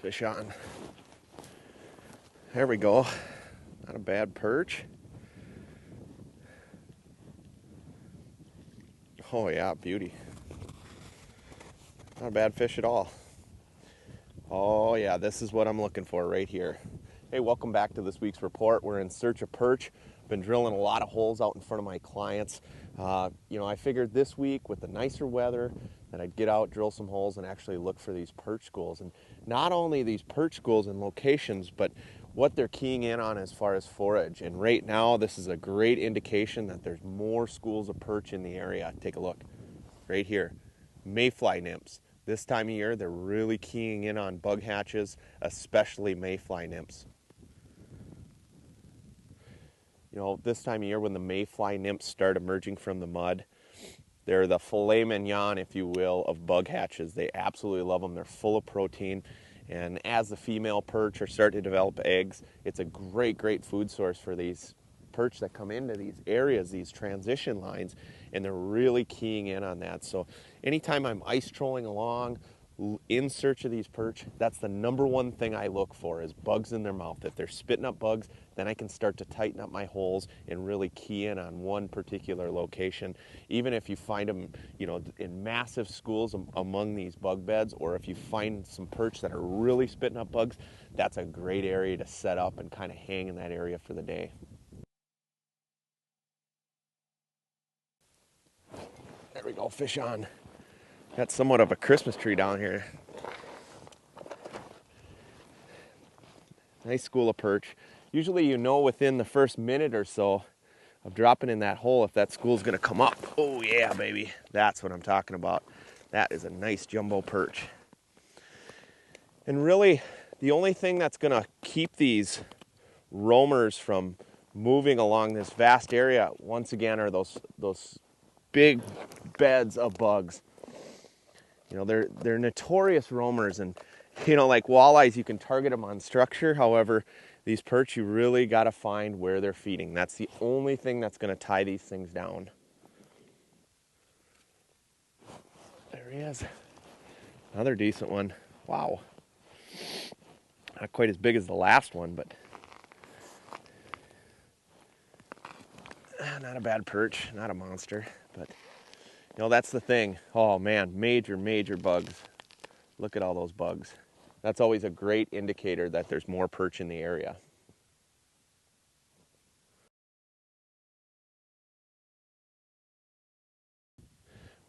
fish on. There we go. Not a bad perch. Oh yeah, beauty. Not a bad fish at all. Oh yeah, this is what I'm looking for right here. Hey, welcome back to this week's report. We're in search of perch. Been drilling a lot of holes out in front of my clients. I figured this week with the nicer weather that I'd get out, drill some holes, and actually look for these perch schools. And not only these perch schools and locations, but what they're keying in on as far as forage. And right now, this is a great indication that there's more schools of perch in the area. Take a look right here. Mayfly nymphs. This time of year, they're really keying in on bug hatches, especially mayfly nymphs. This time of year when the mayfly nymphs start emerging from the mud, they're the filet mignon, if you will, of bug hatches. They absolutely love them. They're full of protein. And as the female perch are starting to develop eggs, it's a great, great food source for these perch that come into these areas, these transition lines, and they're really keying in on that. So anytime I'm ice trolling along in search of these perch, that's the number one thing I look for is bugs in their mouth. If they're spitting up bugs, then I can start to tighten up my holes and really key in on one particular location. Even if you find them, in massive schools among these bug beds, or if you find some perch that are really spitting up bugs, that's a great area to set up and kind of hang in that area for the day. There we go, fish on. Got somewhat of a Christmas tree down here. Nice school of perch. Usually within the first minute or so of dropping in that hole if that school's gonna come up. Oh yeah, baby. That's what I'm talking about. That is a nice jumbo perch. And really, the only thing that's gonna keep these roamers from moving along this vast area, once again, are those big beds of bugs. They're notorious roamers, and like walleyes, you can target them on structure. However, these perch, you really got to find where they're feeding. That's the only thing that's going to tie these things down. There he is. Another decent one. Wow. Not quite as big as the last one, but not a bad perch, not a monster, but that's the thing. Oh man, major bugs. Look at all those bugs. That's always a great indicator that there's more perch in the area.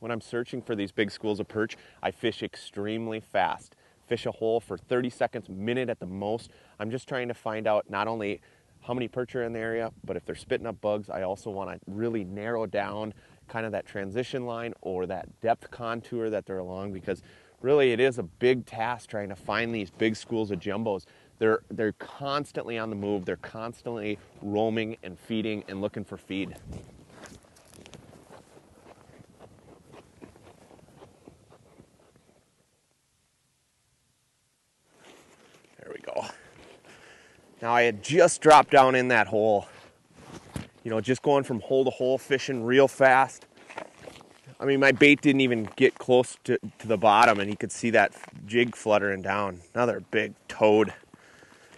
When I'm searching for these big schools of perch, I fish extremely fast. Fish a hole for 30 seconds, minute at the most. I'm just trying to find out not only how many perch are in the area, but if they're spitting up bugs, I also want to really narrow down kind of that transition line or that depth contour that they're along, because really it is a big task trying to find these big schools of jumbos. They're constantly on the move. They're constantly roaming and feeding and looking for feed. There we go. Now I had just dropped down in that hole. Just going from hole to hole, fishing real fast. I mean, my bait didn't even get close to the bottom, and you could see that jig fluttering down. Another big toad.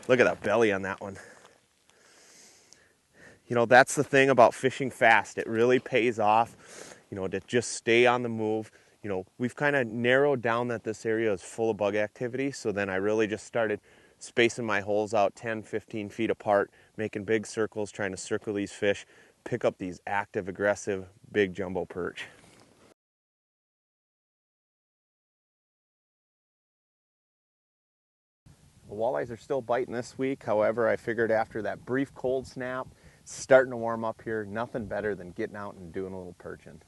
Look at that belly on that one. That's the thing about fishing fast. It really pays off, to just stay on the move. We've kind of narrowed down that this area is full of bug activity, so then I really just started spacing my holes out 10, 15 feet apart, making big circles, trying to circle these fish, pick up these active, aggressive, big jumbo perch. The walleyes are still biting this week. However, I figured after that brief cold snap, starting to warm up here, nothing better than getting out and doing a little perching.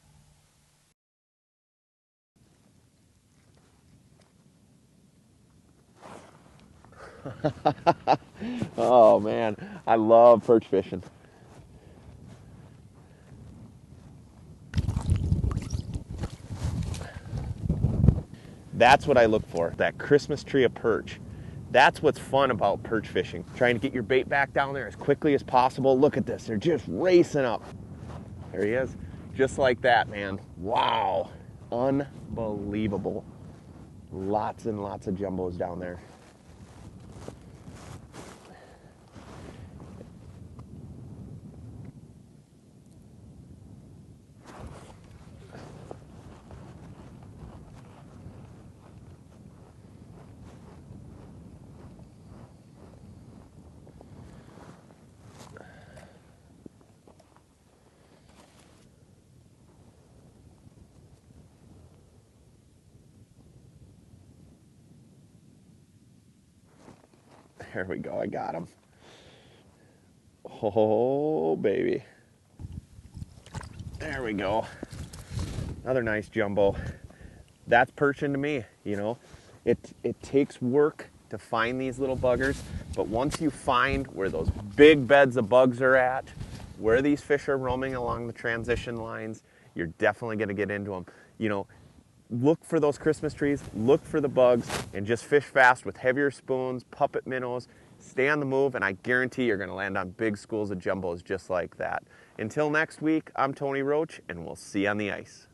Oh man, I love perch fishing. That's what I look for, that Christmas tree of perch. That's what's fun about perch fishing. Trying to get your bait back down there as quickly as possible. Look at this, they're just racing up. There he is, just like that, man. Wow, unbelievable. Lots and lots of jumbos down there. There we go, I got him. Oh, baby. There we go. Another nice jumbo. That's perching to me, you know. It takes work to find these little buggers, but once you find where those big beds of bugs are at, where these fish are roaming along the transition lines, you're definitely going to get into them. You know, look for those Christmas trees, look for the bugs, and just fish fast with heavier spoons, puppet minnows. Stay on the move, and I guarantee you're going to land on big schools of jumbos just like that. Until next week, I'm Tony Roach, and we'll see you on the ice.